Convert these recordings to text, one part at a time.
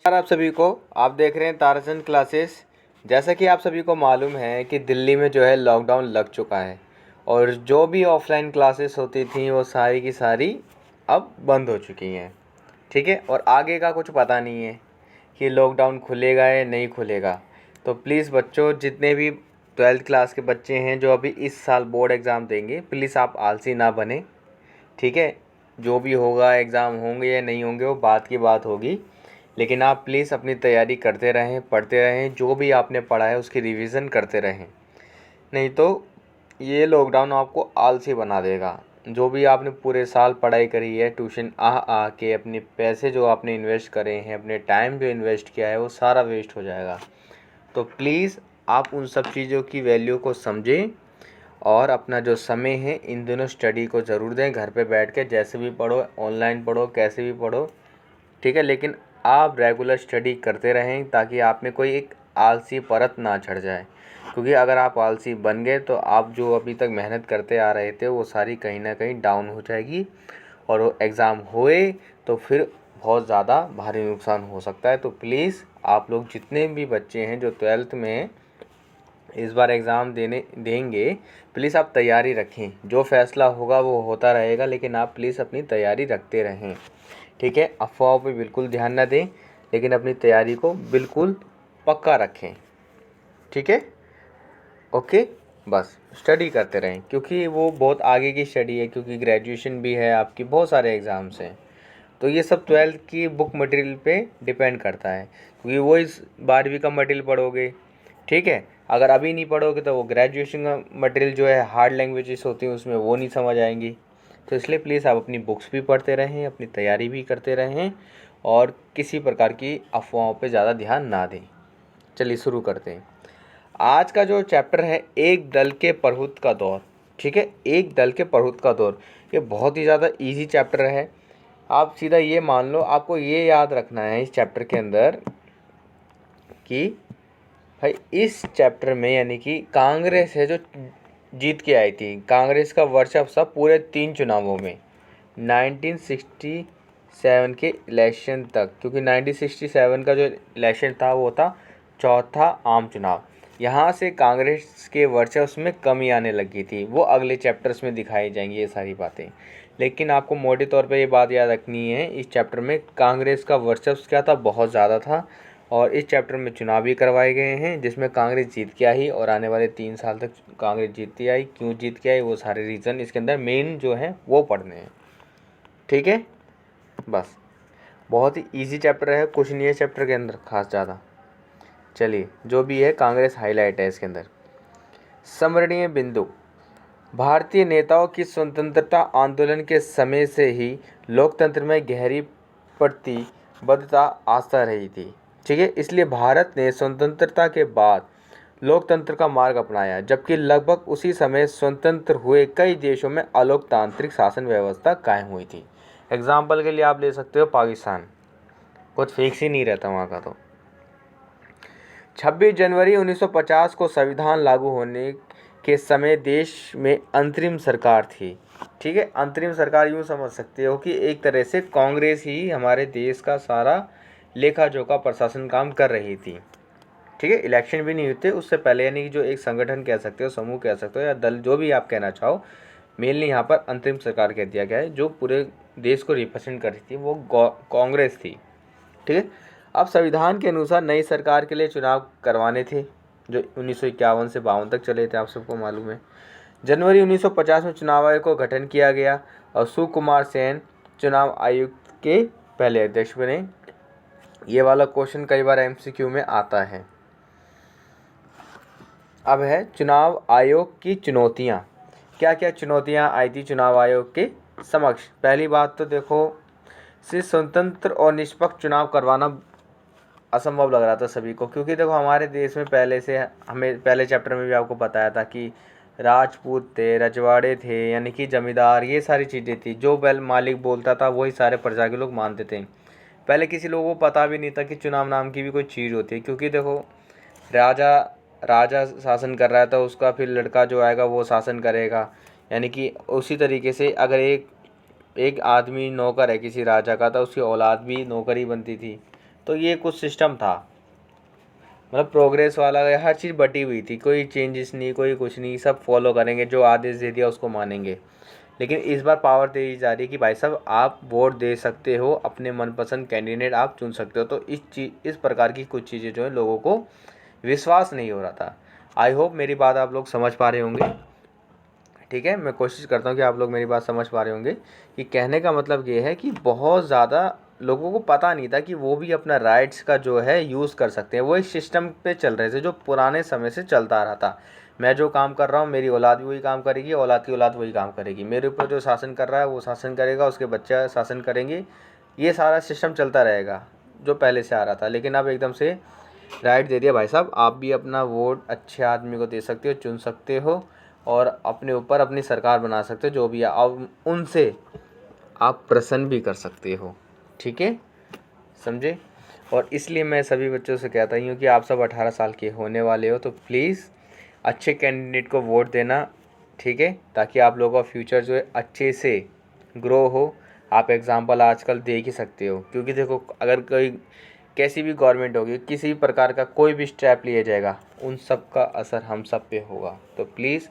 आप सभी को, आप देख रहे हैं ताराचंद क्लासेस। जैसा कि आप सभी को मालूम है कि दिल्ली में जो है लॉकडाउन लग चुका है और जो भी ऑफलाइन क्लासेस होती थी वो सारी की सारी अब बंद हो चुकी हैं। ठीक है, और आगे का कुछ पता नहीं है कि लॉकडाउन खुलेगा या नहीं खुलेगा। तो प्लीज़ बच्चों, जितने भी 12th क्लास के बच्चे हैं जो अभी इस साल बोर्ड एग्ज़ाम देंगे, प्लीज़ आप आलसी ना बने। ठीक है, जो भी होगा, एग्ज़ाम होंगे या नहीं होंगे वो बात की बात होगी, लेकिन आप प्लीज़ अपनी तैयारी करते रहें, पढ़ते रहें, जो भी आपने पढ़ा है उसकी रिवीज़न करते रहें। नहीं तो ये लॉकडाउन आपको आलसी बना देगा। जो भी आपने पूरे साल पढ़ाई करी है, ट्यूशन आ के अपने पैसे जो आपने इन्वेस्ट करे हैं, अपने टाइम जो इन्वेस्ट किया है, वो सारा वेस्ट हो जाएगा। तो प्लीज़ आप उन सब चीज़ों की वैल्यू को समझें और अपना जो समय है इन दोनों स्टडी को ज़रूर दें। घर पे बैठ के जैसे भी पढ़ो, ऑनलाइन पढ़ो, कैसे भी पढ़ो, ठीक है, लेकिन आप रेगुलर स्टडी करते रहें ताकि आप में कोई एक आलसी परत ना चढ़ जाए। क्योंकि अगर आप आलसी बन गए तो आप जो अभी तक मेहनत करते आ रहे थे वो सारी कहीं ना कहीं डाउन हो जाएगी और वो एग्ज़ाम होए तो फिर बहुत ज़्यादा भारी नुकसान हो सकता है। तो प्लीज़ आप लोग जितने भी बच्चे हैं जो 12th में इस बार एग्ज़ाम देंगे, प्लीज़ आप तैयारी रखें। जो फ़ैसला होगा वो होता रहेगा, लेकिन आप प्लीज़ अपनी तैयारी रखते रहें। ठीक है, अफवाहों पे बिल्कुल ध्यान ना दें, लेकिन अपनी तैयारी को बिल्कुल पक्का रखें। ठीक है, ओके, बस स्टडी करते रहें क्योंकि वो बहुत आगे की स्टडी है, क्योंकि ग्रेजुएशन भी है आपकी, बहुत सारे एग्ज़ाम्स हैं। तो ये सब 12th की बुक मटेरियल पे डिपेंड करता है, क्योंकि वो इस 12वीं का मटेरियल पढ़ोगे। ठीक है, अगर अभी नहीं पढ़ोगे तो वो ग्रेजुएशन का मटेरियल जो है, हार्ड लैंग्वेजेस होती हैं उसमें, वो नहीं समझ आएंगी। तो इसलिए प्लीज़ आप अपनी बुक्स भी पढ़ते रहें, अपनी तैयारी भी करते रहें और किसी प्रकार की अफवाहों पे ज़्यादा ध्यान ना दें। चलिए शुरू करते हैं। आज का जो चैप्टर है, एक दल के प्रभुत्व का दौर। ठीक है, एक दल के प्रभुत्व का दौर, ये बहुत ही ज़्यादा इजी चैप्टर है। आप सीधा ये मान लो, आपको ये याद रखना है इस चैप्टर के अंदर कि भाई इस चैप्टर में यानी कि कांग्रेस है जो जीत के आई थी, कांग्रेस का वर्चस्व था पूरे 3 चुनावों में 1967 के इलेक्शन तक, क्योंकि 1967 का जो इलेक्शन था वो था चौथा आम चुनाव। यहाँ से कांग्रेस के वर्चस्व में कमी आने लगी थी, वो अगले चैप्टर्स में दिखाई जाएंगी ये सारी बातें। लेकिन आपको मोटे तौर पे ये बात याद रखनी है, इस चैप्टर में कांग्रेस का वर्चस्व क्या था, बहुत ज़्यादा था। और इस चैप्टर में चुनाव भी करवाए गए हैं जिसमें कांग्रेस जीत के आई और आने वाले 3 साल तक कांग्रेस जीतती आई। क्यों जीत के आई, वो सारे रीज़न इसके अंदर मेन जो हैं वो पढ़ने हैं। ठीक है, बस बहुत ही इजी चैप्टर है, कुछ नहीं है चैप्टर के अंदर खास ज़्यादा। चलिए, जो भी है कांग्रेस हाईलाइट है इसके अंदर। स्मरणीय बिंदु, भारतीय नेताओं की स्वतंत्रता आंदोलन के समय से ही लोकतंत्र में गहरी प्रतिबद्धता आस्था रही थी। ठीक है, इसलिए भारत ने स्वतंत्रता के बाद लोकतंत्र का मार्ग अपनाया, जबकि लगभग उसी समय स्वतंत्र हुए कई देशों में अलोकतांत्रिक शासन व्यवस्था कायम हुई थी। एग्जाम्पल के लिए आप ले सकते हो पाकिस्तान, कुछ फिक्स ही नहीं रहता वहाँ का। तो 26 जनवरी 1950 को संविधान लागू होने के समय देश में अंतरिम सरकार थी। ठीक है, अंतरिम सरकार यूँ समझ सकते हो कि एक तरह से कांग्रेस ही हमारे देश का सारा लेखा जोखा प्रशासन काम कर रही थी। ठीक है, इलेक्शन भी नहीं होते उससे पहले, यानी कि जो एक संगठन कह सकते हो, समूह कह सकते हो या दल, जो भी आप कहना चाहो, मेनली यहाँ पर अंतरिम सरकार कह दिया गया है। जो पूरे देश को रिप्रेजेंट कर रही थी वो कांग्रेस थी। ठीक है, अब संविधान के अनुसार नई सरकार के लिए चुनाव करवाने थे जो 1951 से 52 तक चले थे, आप सबको मालूम है। जनवरी 1950 में चुनाव आयोग को गठन किया गया और सुकुमार सेन चुनाव आयुक्त के पहले अध्यक्ष बने। ये वाला क्वेश्चन कई बार एमसीक्यू में आता है। अब है चुनाव आयोग की चुनौतियाँ। क्या क्या चुनौतियाँ आई थी चुनाव आयोग के समक्ष। पहली बात तो देखो, सिर्फ स्वतंत्र और निष्पक्ष चुनाव करवाना असंभव लग रहा था सभी को, क्योंकि देखो हमारे देश में पहले से, हमें पहले चैप्टर में भी आपको बताया था कि राजपूत थे, रजवाड़े थे, यानी कि जमींदार, ये सारी चीज़ें थी। जो बैल मालिक बोलता था वही सारे प्रजा के लोग मानते थे। पहले किसी लोगों को पता भी नहीं था कि चुनाव नाम की भी कोई चीज़ होती है, क्योंकि देखो राजा राजा शासन कर रहा था, उसका फिर लड़का जो आएगा वो शासन करेगा। यानी कि उसी तरीके से अगर एक आदमी नौकर है किसी राजा का तो उसकी औलाद भी नौकर ही बनती थी। तो ये कुछ सिस्टम था, मतलब प्रोग्रेस वाला, हर चीज़ बटी हुई थी, कोई चेंजेस नहीं, कोई कुछ नहीं, सब फॉलो करेंगे, जो आदेश दे दिया उसको मानेंगे। लेकिन इस बार पावर दे दी जा रही है कि भाई साहब आप वोट दे सकते हो, अपने मनपसंद कैंडिडेट आप चुन सकते हो। तो इस प्रकार की कुछ चीज़ें जो है लोगों को विश्वास नहीं हो रहा था। आई होप मेरी बात आप लोग समझ पा रहे होंगे, ठीक है। मैं कोशिश करता हूँ कि आप लोग मेरी बात समझ पा रहे होंगे कि कहने का मतलब ये है कि बहुत ज़्यादा लोगों को पता नहीं था कि वो भी अपना राइट्स का जो है यूज़ कर सकते हैं। वो एक सिस्टम पे चल रहे थे जो पुराने समय से चलता आ रहा था। मैं जो काम कर रहा हूँ मेरी औलाद भी वही काम करेगी, औलाद की औलाद वही काम करेगी, मेरे ऊपर जो शासन कर रहा है वो शासन करेगा, उसके बच्चे शासन करेंगे। ये सारा सिस्टम चलता रहेगा जो पहले से आ रहा था। लेकिन अब एकदम से राइट दे दिया, भाई साहब आप भी अपना वोट अच्छे आदमी को दे सकते हो, चुन सकते हो, और अपने ऊपर अपनी सरकार बना सकते हो, जो भी है अब उनसे आप प्रसन्न भी कर सकते हो, ठीक है, समझे। और इसलिए मैं सभी बच्चों से कहता ही हूँ कि आप सब 18 साल के होने वाले हो तो प्लीज़ अच्छे कैंडिडेट को वोट देना, ठीक है, ताकि आप लोगों का फ्यूचर जो है अच्छे से ग्रो हो। आप एग्ज़ाम्पल आजकल देख ही सकते हो, क्योंकि देखो अगर कोई कैसी भी गवर्नमेंट होगी, किसी भी प्रकार का कोई भी स्टेप लिया जाएगा, उन सब का असर हम सब पे होगा। तो प्लीज़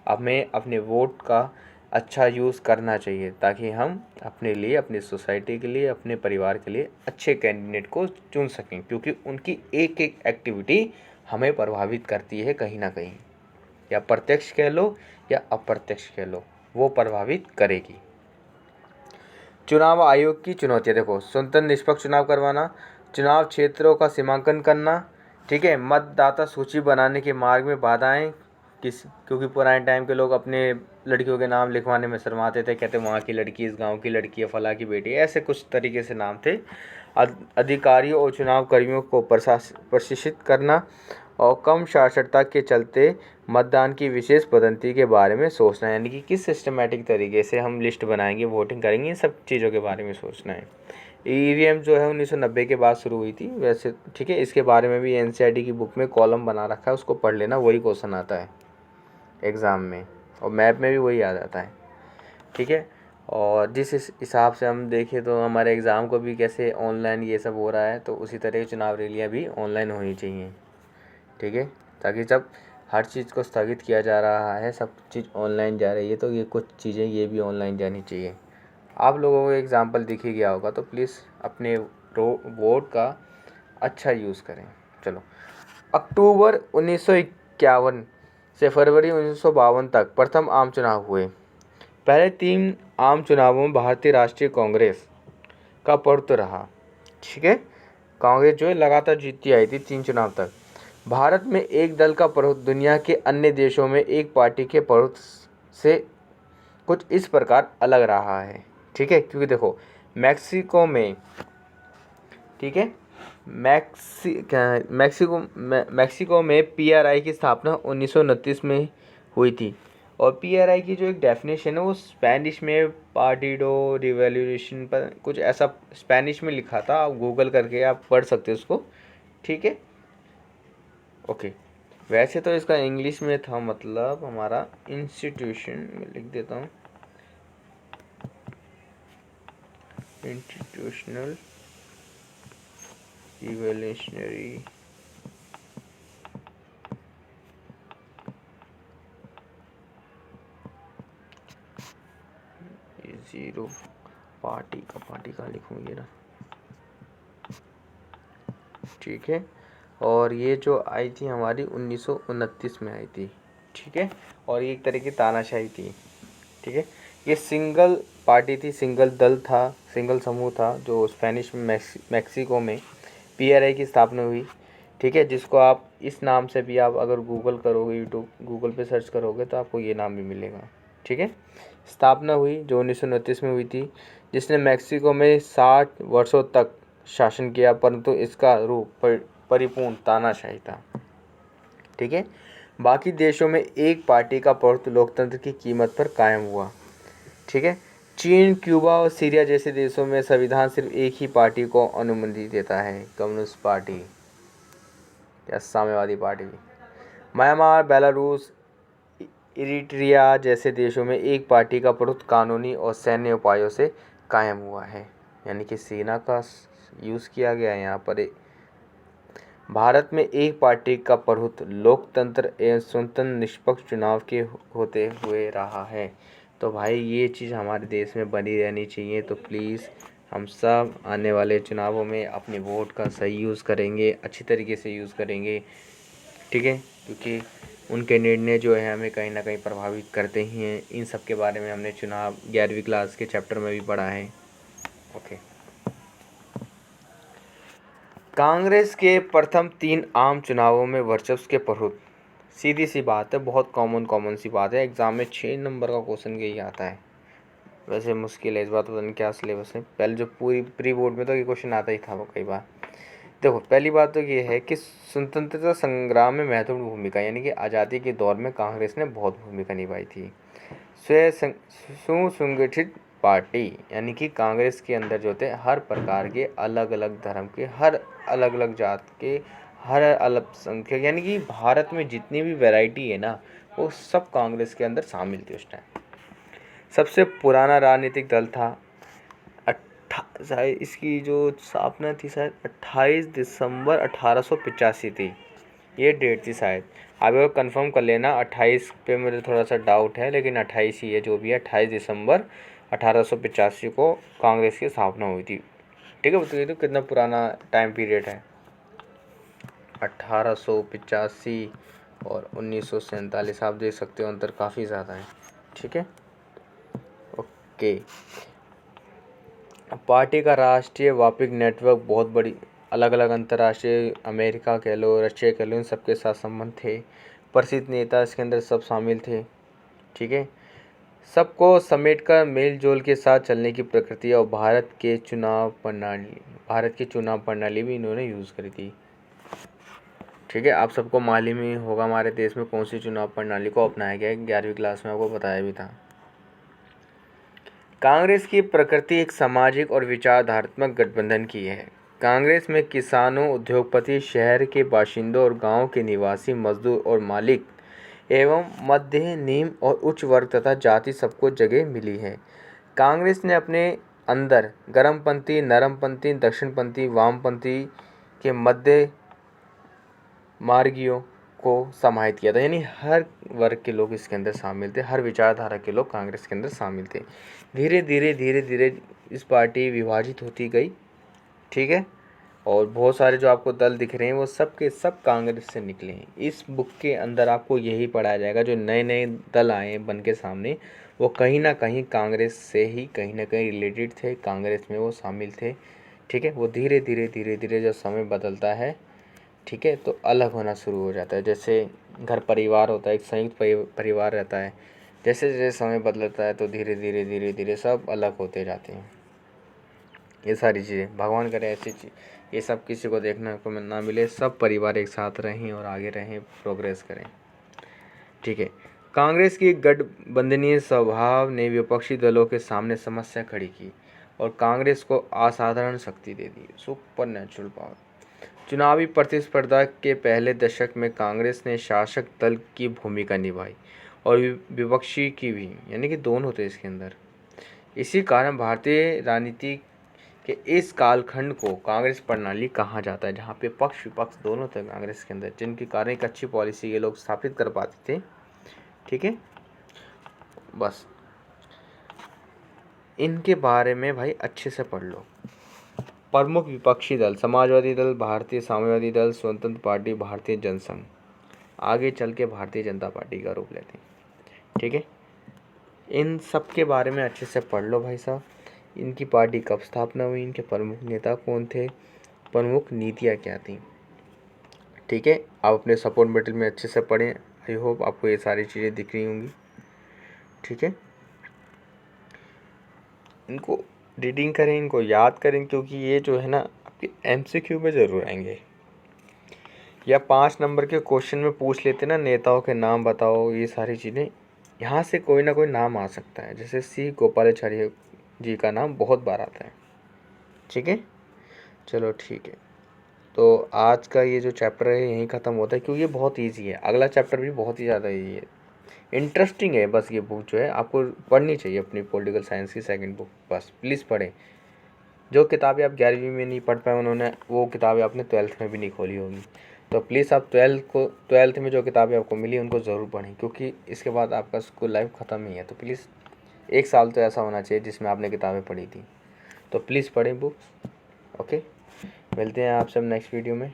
हमें अपने वोट का अच्छा यूज़ करना चाहिए, ताकि हम अपने लिए, अपनी सोसाइटी के लिए, अपने परिवार के लिए अच्छे कैंडिडेट को चुन सकें, क्योंकि उनकी एक एक एक्टिविटी हमें प्रभावित करती है कहीं ना कहीं, या प्रत्यक्ष कह लो या अप्रत्यक्ष कह लो, वो प्रभावित करेगी। चुनाव आयोग की चुनौतियाँ देखो, स्वतंत्र निष्पक्ष चुनाव करवाना, चुनाव क्षेत्रों का सीमांकन करना, ठीक है, मतदाता सूची बनाने के मार्ग में बाधाएं, क्योंकि पुराने टाइम के लोग अपने लड़कियों के नाम लिखवाने में शर्माते थे, कहते वहाँ की लड़की, इस गांव की लड़की है, फला की बेटी, ऐसे कुछ तरीके से नाम थे। अधिकारियों और चुनाव कर्मियों को प्रशिक्षित करना, और कम साक्षरता के चलते मतदान की विशेष पद्धति के बारे में सोचना, यानी कि किस सिस्टमेटिक तरीके से हम लिस्ट बनाएंगे, वोटिंग करेंगे, इन सब चीज़ों के बारे में सोचना है। ईवीएम जो है 1990 के बाद शुरू हुई थी वैसे, ठीक है, इसके बारे में भी एनसीईआरटी की बुक में कॉलम बना रखा है, उसको पढ़ लेना, वही क्वेश्चन आता है एग्ज़ाम में, और मैप में भी वही आ जाता है, ठीक है। और जिस हिसाब से हम देखें तो हमारे एग्ज़ाम को भी कैसे ऑनलाइन ये सब हो रहा है, तो उसी तरह चुनाव रैलियाँ भी ऑनलाइन होनी चाहिए, ठीक है, ताकि जब हर चीज़ को स्थगित किया जा रहा है, सब चीज़ ऑनलाइन जा रही है, तो ये कुछ चीज़ें ये भी ऑनलाइन जानी चाहिए। आप लोगों को एग्ज़ाम्पल दिख ही गया होगा, तो प्लीज़ अपने वोट का अच्छा यूज़ करें। चलो, अक्टूबर 1951 से फरवरी 1952 तक प्रथम आम चुनाव हुए। पहले 3 आम चुनावों में भारतीय राष्ट्रीय कांग्रेस का प्रभुत्व रहा, ठीक है। कांग्रेस जो है लगातार जीतती आई थी 3 चुनाव तक। भारत में एक दल का प्रभुत्व दुनिया के अन्य देशों में एक पार्टी के प्रभुत्व से कुछ इस प्रकार अलग रहा है, ठीक है। क्योंकि देखो मैक्सिको में, ठीक है, मैक्सिको में पीआरआई की स्थापना 1929 में हुई थी। और पीआरआई की जो एक डेफिनेशन है वो स्पेनिश में पार्टिडो रिवॉल्यूशन पर कुछ ऐसा स्पेनिश में लिखा था, आप गूगल करके आप पढ़ सकते हो उसको, ठीक है, ओके। वैसे तो इसका इंग्लिश में था, मतलब हमारा इंस्टीट्यूशन में लिख देता हूँ, इंस्टीट्यूशनल रिवॉल्यूशनरी जीरो पार्टी का लिखूंगी ना, ठीक है। और ये जो आई थी हमारी 1929 में आई थी, ठीक है। और ये एक तरह की तानाशाही थी, ठीक है। ये सिंगल पार्टी थी, सिंगल दल था, सिंगल समूह था, जो स्पेनिश में मैक्सिको में पीआरआई की स्थापना हुई, ठीक है। जिसको आप इस नाम से भी आप अगर गूगल करोगे, यूट्यूब गूगल पे सर्च करोगे तो आपको ये नाम भी मिलेगा, ठीक है। स्थापना हुई जो 1929 में हुई थी, जिसने मैक्सिको में 60 वर्षों तक शासन किया, परंतु इसका रूप परिपूर्ण तानाशाही था, ठीक है। बाकी देशों में एक पार्टी का प्रभुत्व लोकतंत्र की कीमत पर कायम हुआ, ठीक है। चीन, क्यूबा और सीरिया जैसे देशों में संविधान सिर्फ एक ही पार्टी को अनुमति देता है, कम्युनिस्ट पार्टी या साम्यवादी पार्टी। म्यांमार, बेलारूस, इरिट्रिया जैसे देशों में एक पार्टी का प्रभुत्व कानूनी और सैन्य उपायों से कायम हुआ है, यानी कि सेना का यूज़ किया गया है यहाँ पर। भारत में एक पार्टी का प्रभुत्व लोकतंत्र एवं स्वतंत्र निष्पक्ष चुनाव के होते हुए रहा है। तो भाई ये चीज़ हमारे देश में बनी रहनी चाहिए। तो प्लीज़ हम सब आने वाले चुनावों में अपने वोट का सही यूज़ करेंगे, अच्छी तरीके से यूज़ करेंगे, ठीक है, क्योंकि उनके निर्णय जो है हमें कहीं ना कहीं प्रभावित करते ही हैं। इन सब के बारे में हमने चुनाव 11वीं क्लास के चैप्टर में भी पढ़ा है। ओके। कांग्रेस के प्रथम 3 आम चुनावों में वर्चस्व के प्रभुत्व। सीधी सी बात है, बहुत कॉमन सी बात है। एग्ज़ाम में 6 नंबर का क्वेश्चन यही आता है। वैसे मुश्किल है इस बात, पता नहीं क्या सिलेबस है। पहले जो पूरी प्री बोर्ड में तो ये क्वेश्चन आता ही था वो कई बार। देखो, पहली बात तो ये है कि स्वतंत्रता संग्राम में महत्वपूर्ण भूमिका, यानी कि आज़ादी के दौर में कांग्रेस ने बहुत भूमिका निभाई थी। सुसंगठित पार्टी, यानी कि कांग्रेस के अंदर जो थे हर प्रकार के अलग अलग धर्म के, हर अलग अलग जात के, हर अलग संख्यक, यानी कि भारत में जितनी भी वैरायटी है ना, वो सब कांग्रेस के अंदर शामिल थी उस टाइम। सबसे पुराना राजनीतिक दल था। शायद इसकी जो स्थापना थी शायद 28 दिसंबर 1885 थी, ये डेट थी शायद। आप एक कंफर्म कर लेना, 28 पे मुझे थोड़ा सा डाउट है, लेकिन 28 ही है जो भी है। 28 दिसंबर 1885 को कांग्रेस की स्थापना हुई थी, ठीक है। बताइए तो कितना पुराना टाइम पीरियड है। 1885 और 1947, आप देख सकते हो अंतर काफ़ी ज़्यादा है, ठीक है। ओके। पार्टी का राष्ट्रीय व्यापक नेटवर्क बहुत बड़ी, अलग अलग अंतर्राष्ट्रीय, अमेरिका कह लो, रशिया कह लो, इन सबके साथ संबंध थे। प्रसिद्ध नेता इसके अंदर सब शामिल थे, ठीक है। सबको समेटकर मेल जोल के साथ चलने की प्रकृति और भारत की चुनाव प्रणाली भी इन्होंने यूज़ करी थी, ठीक है। आप सबको मालूम ही होगा हमारे देश में कौन सी चुनाव प्रणाली को अपनाया गया है, 11वीं क्लास में आपको बताया भी था। कांग्रेस की प्रकृति एक सामाजिक और विचारधारात्मक गठबंधन की है। कांग्रेस में किसानों, उद्योगपति, शहर के बाशिंदों और गांव के निवासी, मजदूर और मालिक एवं मध्य, निम्न और उच्च वर्ग तथा जाति सबको जगह मिली है। कांग्रेस ने अपने अंदर गर्मपंथी, नरमपंथी, दक्षिणपंथी, वामपंथी के मध्य मार्गियों को समाहित किया था, यानी हर वर्ग के लोग इसके अंदर शामिल थे, हर विचारधारा के लोग कांग्रेस के अंदर शामिल थे। धीरे धीरे इस पार्टी विभाजित होती गई, ठीक है। और बहुत सारे जो आपको दल दिख रहे हैं वो सब के सब कांग्रेस से निकले हैं। इस बुक के अंदर आपको यही पढ़ाया जाएगा, जो नए नए दल आए हैं बन के सामने, वो कहीं ना कहीं कांग्रेस से ही कहीं ना कहीं रिलेटेड थे, कांग्रेस में वो शामिल थे, ठीक है। वो धीरे धीरे जब समय बदलता है, ठीक है, तो अलग होना शुरू हो जाता है। जैसे घर परिवार होता है, एक संयुक्त परिवार रहता है, जैसे जैसे समय बदलता है तो धीरे धीरे सब अलग होते जाते हैं। ये सारी चीज़ें भगवान करे ऐसी चीज़ ये सब किसी को देखने को ना मिले, सब परिवार एक साथ रहें और आगे रहें, प्रोग्रेस करें, ठीक है। कांग्रेस की गठबंधनीय स्वभाव ने विपक्षी दलों के सामने समस्या खड़ी की और कांग्रेस को असाधारण शक्ति दे दी, सुपर नेचुरल पावर। चुनावी प्रतिस्पर्धा के पहले दशक में कांग्रेस ने शासक दल की भूमिका निभाई और विपक्षी की भी, यानी कि दोनों थे इसके अंदर। इसी कारण भारतीय राजनीति के इस कालखंड को कांग्रेस प्रणाली कहा जाता है, जहाँ पे पक्ष विपक्ष दोनों थे कांग्रेस के अंदर, जिनके कारण एक अच्छी पॉलिसी ये लोग स्थापित कर पाते थे, ठीक है। बस इनके बारे में भाई अच्छे से पढ़ लो। प्रमुख विपक्षी दल: समाजवादी दल, भारतीय साम्यवादी दल, स्वतंत्र पार्टी, भारतीय जनसंघ, आगे चल के भारतीय जनता पार्टी का रूप लेते हैं, ठीक है। इन सब के बारे में अच्छे से पढ़ लो भाई साहब। इनकी पार्टी कब स्थापना हुई, इनके प्रमुख नेता कौन थे, प्रमुख नीतियाँ क्या थी, ठीक है। आप अपने सपोर्ट मटेरियल में अच्छे से पढ़ें। आई होप आपको ये सारी चीज़ें दिख रही होंगी, ठीक है। इनको रीडिंग करें, इनको याद करें, क्योंकि ये जो है ना आपके MCQ में ज़रूर आएंगे, या 5 नंबर के क्वेश्चन में पूछ लेते ना, नेताओं के नाम बताओ, ये सारी चीज़ें यहाँ से कोई ना कोई नाम आ सकता है। जैसे C गोपालाचार्य जी का नाम बहुत बार आता है, ठीक है। चलो ठीक है, तो आज का ये जो चैप्टर है यहीं ख़त्म होता है, क्योंकि ये बहुत ईजी है। अगला चैप्टर भी बहुत ही ज़्यादा ईजी है, इंटरेस्टिंग है। बस ये बुक जो है आपको पढ़नी चाहिए, अपनी पॉलिटिकल साइंस की सेकंड बुक, बस प्लीज़ पढ़ें। जो किताबें आप 11वीं में नहीं पढ़ पाए उन्होंने वो किताबें आपने 12th में भी नहीं खोली होगी। तो प्लीज़ आप 12th में जो किताबें आपको मिली उनको ज़रूर पढ़ें, क्योंकि इसके बाद आपका स्कूल लाइफ ख़त्म ही है। तो प्लीज़ 1 साल तो ऐसा होना चाहिए जिसमें आपने किताबें पढ़ी थी। तो प्लीज़ पढ़ें बुक। ओके, मिलते हैं आप सब नेक्स्ट वीडियो में।